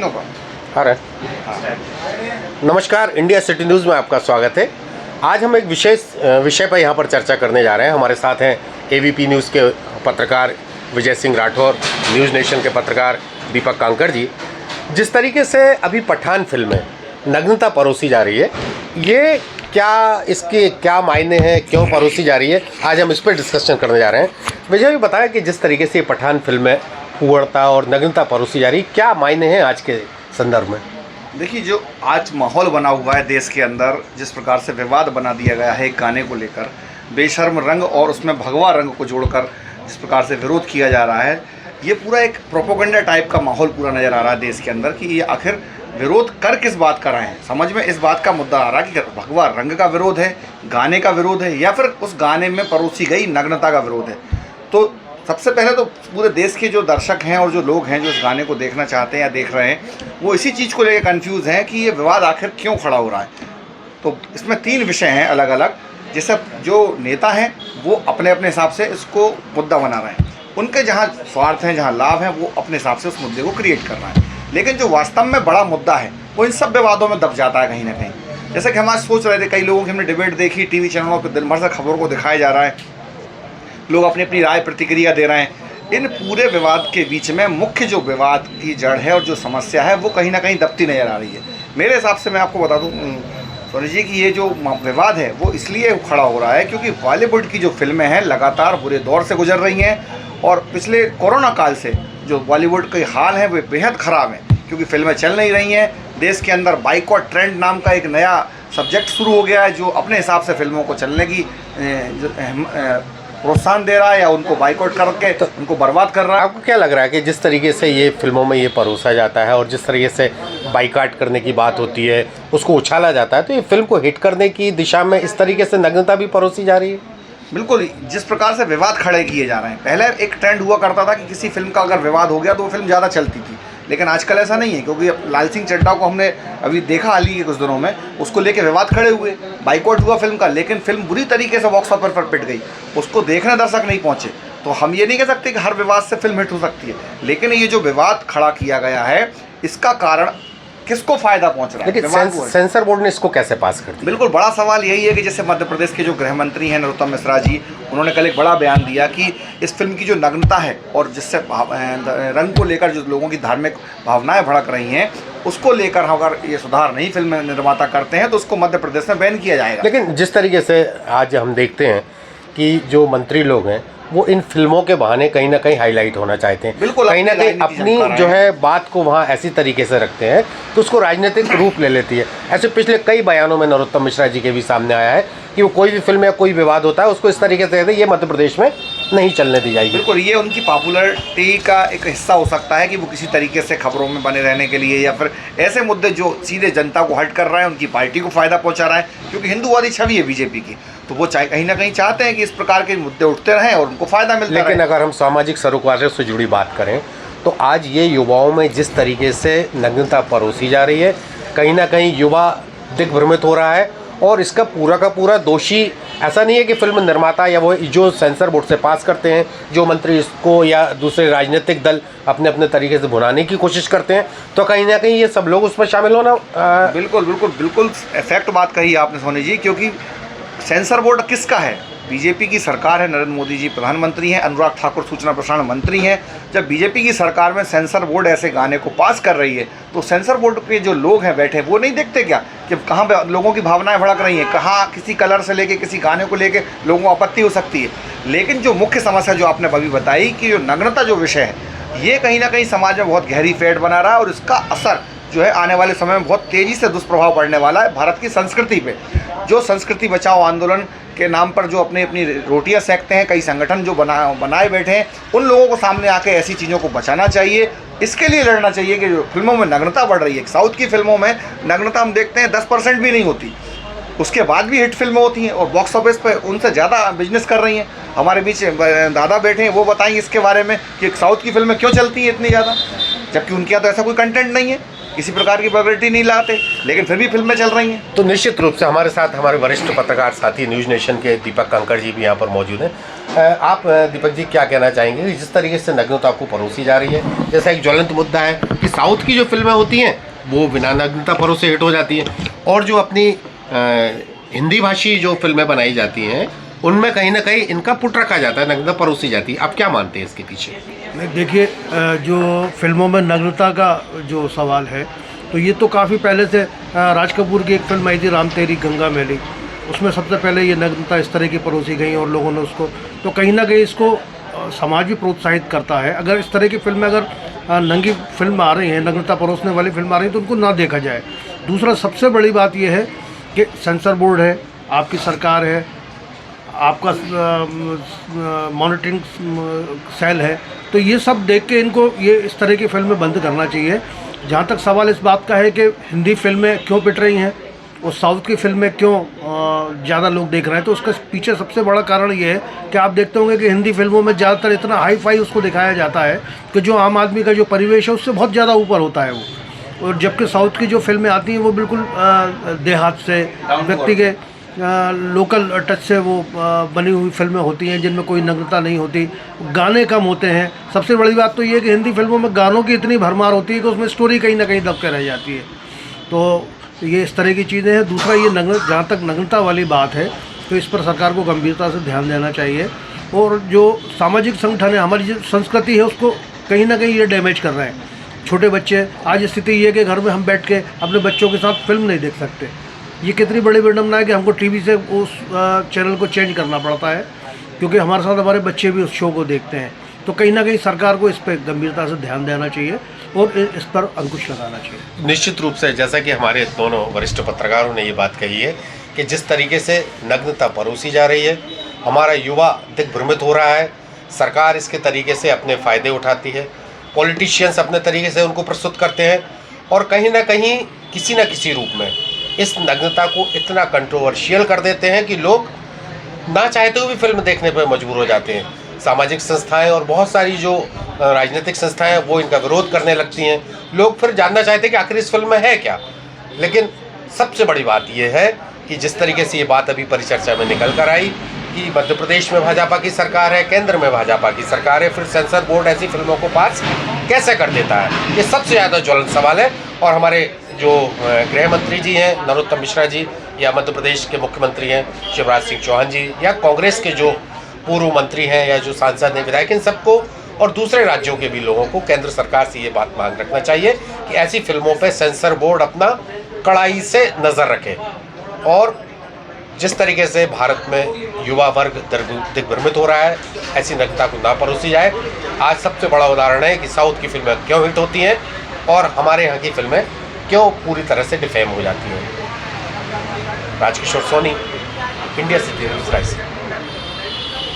No problem. अरे नमस्कार, India city news में आपका स्वागत है। आज हम एक विशेष विषय पर यहाँ पर चर्चा करने जा रहे हैं। हमारे साथ हैं एबीपी न्यूज़ के पत्रकार विजय सिंह राठौर, न्यूज़ नेशन के पत्रकार दीपक कांकर जी। जिस तरीके से अभी पठान फिल्म में नग्नता परोसी जा रही है, ये इसके क्या मायने हैं, क्यों परोसी जा रही है, आज हम इस पर डिस्कशन करने जा रहे हैं। विजय भी बताया कि जिस तरीके से ये पठान फिल्म में कुवर्ता और नग्नता परोसी जा रही है, क्या मायने हैं आज के संदर्भ में? देखिए, जो आज माहौल बना हुआ है देश के अंदर, जिस प्रकार से विवाद बना दिया गया है एक गाने को लेकर, बेशर्म रंग और उसमें भगवा रंग को जोड़कर जिस प्रकार से विरोध किया जा रहा है, ये पूरा एक प्रोपोगंडा टाइप का माहौल पूरा नज़र आ रहा है देश के अंदर कि ये आखिर विरोध कर किस बात का रहे हैं। समझ में इस बात का मुद्दा आ रहा है कि भगवा रंग का विरोध है, गाने का विरोध है, या फिर उस गाने में परोसी गई नग्नता का विरोध है। तो सबसे पहले तो पूरे देश के जो दर्शक हैं और जो लोग हैं जो इस गाने को देखना चाहते हैं या देख रहे हैं, वो इसी चीज़ को लेकर कंफ्यूज हैं कि ये विवाद आखिर क्यों खड़ा हो रहा है। तो इसमें 3 विषय हैं अलग अलग, जिससे जो नेता हैं वो अपने अपने हिसाब से इसको मुद्दा बना रहे हैं। उनके जहाँ स्वार्थ हैं, जहाँ लाभ हैं, वो अपने हिसाब से उस मुद्दे को क्रिएट कर रहे हैं। लेकिन जो वास्तव में बड़ा मुद्दा है वो इन सब विवादों में दब जाता है कहीं ना कहीं। जैसे कि हम आज सोच रहे थे, कई लोगों की हमने डिबेट देखी, टीवी चैनलों पर दिन भर से खबरों को दिखाया जा रहा है, लोग अपनी अपनी राय प्रतिक्रिया दे रहे हैं। इन पूरे विवाद के बीच में मुख्य जो विवाद की जड़ है और जो समस्या है वो कहीं ना कहीं दबती नज़र आ रही है। मेरे हिसाब से मैं आपको बता दूं सोनी जी कि ये जो विवाद है वो इसलिए खड़ा हो रहा है क्योंकि बॉलीवुड की जो फिल्में हैं लगातार बुरे दौर से गुजर रही हैं, और पिछले कोरोना काल से जो बॉलीवुड के हाल हैं वे बेहद ख़राब हैं, क्योंकि फिल्में चल नहीं रही हैं। देश के अंदर बाइकॉट ट्रेंड नाम का एक नया सब्जेक्ट शुरू हो गया है, जो अपने हिसाब से फिल्मों को चलने की प्रोत्साहन दे रहा है या उनको बाइकआउट करके तो उनको बर्बाद कर रहा है। आपको क्या लग रहा है कि जिस तरीके से ये फिल्मों में ये परोसा जाता है और जिस तरीके से बाइकआउट करने की बात होती है, उसको उछाला जाता है, तो ये फिल्म को हिट करने की दिशा में इस तरीके से नग्नता भी परोसी जा रही है? बिल्कुल, जिस प्रकार से विवाद खड़े किए जा रहे हैं। पहले एक ट्रेंड हुआ करता था कि किसी फिल्म का अगर विवाद हो गया तो वो फिल्म ज़्यादा चलती थी, लेकिन आजकल ऐसा नहीं है, क्योंकि लाल सिंह चड्ढा को हमने अभी देखा हाल ही के कुछ दिनों में, उसको लेके विवाद खड़े हुए, बाइकआउट हुआ फिल्म का, लेकिन फिल्म बुरी तरीके से बॉक्स ऑफिस पर पिट गई, उसको देखने दर्शक नहीं पहुंचे। तो हम ये नहीं कह सकते कि हर विवाद से फिल्म हिट हो सकती है, लेकिन ये जो विवाद खड़ा किया गया है इसका कारण किसको फायदा पहुंच रहा है? लेकिन सेंसर बोर्ड ने इसको कैसे पास कर दिया? बिल्कुल, बड़ा सवाल यही है कि जैसे मध्य प्रदेश के जो गृह मंत्री हैं नरोत्तम मिश्रा जी, उन्होंने कल एक बड़ा बयान दिया कि इस फिल्म की जो नग्नता है और जिससे रंग को लेकर जो लोगों की धार्मिक भावनाएं भड़क रही हैं, उसको लेकर अगर ये सुधार नहीं फिल्म निर्माता करते हैं तो उसको मध्य प्रदेश में बैन किया जाएगा। लेकिन जिस तरीके से आज हम देखते हैं कि जो मंत्री लोग हैं वो इन फिल्मों के बहाने कहीं ना कहीं हाईलाइट होना चाहते हैं, बिल्कुल, कहीं ना कहीं अपनी जो है बात को वहाँ ऐसी तरीके से रखते हैं तो उसको राजनीतिक रूप ले लेती है। ऐसे पिछले कई बयानों में नरोत्तम मिश्रा जी के भी सामने आया है कि वो कोई भी फिल्म या कोई विवाद होता है उसको इस तरीके से कहते हैं ये मध्य प्रदेश में नहीं चलने दी जाएगी। बिल्कुल, ये उनकी पॉपुलैरिटी का एक हिस्सा हो सकता है कि वो किसी तरीके से खबरों में बने रहने के लिए या फिर ऐसे मुद्दे जो सीधे जनता को हर्ट कर रहे हैं, उनकी पार्टी को फ़ायदा पहुंचा रहा है, क्योंकि हिंदूवादी छवि है बीजेपी की, तो वो कहीं ना कहीं चाहते हैं कि इस प्रकार के मुद्दे उठते रहें और उनको फ़ायदा मिलता रहे। लेकिन अगर हम सामाजिक सरोकारों से जुड़ी बात करें तो आज ये युवाओं में जिस तरीके से नग्नता परोसी जा रही है, कहीं ना कहीं युवा दिग्भ्रमित हो रहा है, और इसका पूरा का पूरा दोषी ऐसा नहीं है कि फिल्म निर्माता या वो जो सेंसर बोर्ड से पास करते हैं, जो मंत्री इसको या दूसरे राजनीतिक दल अपने अपने तरीके से भुनाने की कोशिश करते हैं, तो कहीं ना कहीं ये सब लोग उसमें शामिल होना। बिल्कुल बिल्कुल बिल्कुल इफेक्ट बात कही आपने सोनी जी, क्योंकि सेंसर बोर्ड किसका है? बीजेपी की सरकार है, नरेंद्र मोदी जी प्रधानमंत्री हैं, अनुराग ठाकुर सूचना प्रसारण मंत्री हैं। जब बीजेपी की सरकार में सेंसर बोर्ड ऐसे गाने को पास कर रही है तो सेंसर बोर्ड पे जो लोग हैं बैठे, वो नहीं देखते क्या कि कहाँ पे लोगों की भावनाएं भड़क रही हैं, कहाँ किसी कलर से लेके किसी गाने को लेके लोगों को आपत्ति हो सकती है। लेकिन जो मुख्य समस्या जो आपने अभी बताई कि जो नग्नता जो विषय है, ये कहीं ना कहीं समाज में बहुत गहरी फेट बना रहा है, और इसका असर जो है आने वाले समय में बहुत तेज़ी से दुष्प्रभाव पड़ने वाला है भारत की संस्कृति पे। जो संस्कृति बचाओ आंदोलन के नाम पर जो अपनी अपनी रोटियां सेकते हैं, कई संगठन जो बनाए बैठे हैं, उन लोगों को सामने आके ऐसी चीज़ों को बचाना चाहिए। इसके लिए लड़ना चाहिए कि जो फिल्मों में नग्नता बढ़ रही है, साउथ की फिल्मों में नग्नता हम देखते हैं 10% भी नहीं होती, उसके बाद भी हिट फिल्में होती हैं और बॉक्स ऑफिस पे उनसे ज़्यादा बिजनेस कर रही हैं। हमारे बीच दादा बैठे हैं, वो बताएंगे इसके बारे में कि साउथ की फिल्में क्यों चलती हैं इतनी ज़्यादा, जबकि उनके यहाँ तो ऐसा कोई कंटेंट नहीं है, किसी प्रकार की पॉपुलैरिटी नहीं लाते, लेकिन फिर भी फिल्में चल रही हैं। तो निश्चित रूप से हमारे साथ हमारे वरिष्ठ पत्रकार साथी न्यूज़ नेशन के दीपक कांकर जी भी यहाँ पर मौजूद हैं। आप दीपक जी क्या कहना चाहेंगे कि जिस तरीके से नग्नता को परोसी जा रही है, जैसा एक ज्वलंत मुद्दा है कि साउथ की जो फिल्में होती हैं वो बिना नग्नता परोसे हिट हो जाती हैं, और जो अपनी हिंदी भाषी जो फिल्में बनाई जाती हैं उनमें कहीं ना कहीं इनका पुट रखा जाता है, नग्नता परोसी जाती है। आप क्या मानते हैं इसके पीछे? नहीं, देखिए, जो फिल्मों में नग्नता का जो सवाल है तो ये तो काफ़ी पहले से राज कपूर की एक फिल्म आई थी राम तेरी गंगा मैली, उसमें सबसे पहले ये नग्नता इस तरह की परोसी गई और लोगों ने उसको, तो कहीं ना कहीं इसको समाज भी प्रोत्साहित करता है। अगर इस तरह की फिल्में, अगर नंगी फिल्म आ रही हैं, नग्नता परोसने वाली फिल्म आ रही है, तो उनको ना देखा जाए। दूसरा सबसे बड़ी बात यह है कि सेंसर बोर्ड है, आपकी सरकार है, आपका मॉनिटरिंग सेल है, तो ये सब देख के इनको ये इस तरह की फिल्में बंद करना चाहिए। जहाँ तक सवाल इस बात का है कि हिंदी फिल्में क्यों पिट रही हैं और साउथ की फिल्में क्यों ज़्यादा लोग देख रहे हैं, तो उसका पीछे सबसे बड़ा कारण ये है कि आप देखते होंगे कि हिंदी फिल्मों में ज़्यादातर इतना हाई फाई उसको दिखाया जाता है कि जो आम आदमी का जो परिवेश है उससे बहुत ज़्यादा ऊपर होता है वो, और जबकि साउथ की जो फिल्में आती हैं वो बिल्कुल देहात से, व्यक्ति के लोकल टच से वो बनी हुई फिल्में होती हैं जिनमें कोई नग्नता नहीं होती, गाने कम होते हैं। सबसे बड़ी बात तो ये है कि हिंदी फिल्मों में गानों की इतनी भरमार होती है कि उसमें स्टोरी कहीं ना कहीं दब के रह जाती है। तो ये इस तरह की चीज़ें हैं। दूसरा ये जहाँ तक नग्नता वाली बात है तो इस पर सरकार को गंभीरता से ध्यान देना चाहिए, और जो सामाजिक संगठन है, हमारी जो संस्कृति है, उसको कहीं ना कहीं ये डैमेज कर रहे हैं। छोटे बच्चे, आज स्थिति ये है कि घर में हम बैठ के अपने बच्चों के साथ फिल्म नहीं देख सकते। ये कितनी बड़ी विडम्बना है कि हमको टीवी से उस चैनल को चेंज करना पड़ता है, क्योंकि हमारे साथ हमारे बच्चे भी उस शो को देखते हैं। तो कहीं ना कहीं सरकार को इस पर गंभीरता से ध्यान देना चाहिए और इस पर अंकुश लगाना चाहिए। निश्चित रूप से, जैसा कि हमारे दोनों वरिष्ठ पत्रकारों ने ये बात कही है कि जिस तरीके से नग्नता परोसी जा रही है, हमारा युवा दिग्भ्रमित हो रहा है, सरकार इसके तरीके से अपने फ़ायदे उठाती है, पॉलिटिशियंस अपने तरीके से उनको प्रस्तुत करते हैं, और कहीं ना कहीं किसी न किसी रूप में इस नग्नता को इतना कंट्रोवर्शियल कर देते हैं कि लोग ना चाहते हुए भी फिल्म देखने पर मजबूर हो जाते हैं। सामाजिक संस्थाएं और बहुत सारी जो राजनीतिक संस्थाएं हैं वो इनका विरोध करने लगती हैं। लोग फिर जानना चाहते हैं कि आखिर इस फिल्म में है क्या। लेकिन सबसे बड़ी बात यह है कि जिस तरीके से ये बात अभी परिचर्चा में निकल कर आई कि मध्य प्रदेश में भाजपा की सरकार है, केंद्र में भाजपा की सरकार है, फिर सेंसर बोर्ड ऐसी फिल्मों को पास कैसे कर देता है, ये सबसे ज़्यादा ज्वलंत सवाल है। और हमारे जो गृह मंत्री जी हैं नरोत्तम मिश्रा जी, या मध्य प्रदेश के मुख्यमंत्री हैं शिवराज सिंह चौहान जी, या कांग्रेस के जो पूर्व मंत्री हैं या जो सांसद हैं, विधायक, इन सबको और दूसरे राज्यों के भी लोगों को केंद्र सरकार से ये बात मांग रखना चाहिए कि ऐसी फिल्मों पर सेंसर बोर्ड अपना कड़ाई से नज़र रखे, और जिस तरीके से भारत में युवा वर्ग दिग्भ्रमित हो रहा है, ऐसी नग्नता को ना परोसी जाए। आज सबसे बड़ा उदाहरण है कि साउथ की फिल्में क्यों हिट होती हैं और हमारे यहाँ की फिल्में क्यों पूरी तरह से डिफेम हो जाती हैं। Rajkishore Soni, India city news, Raisen.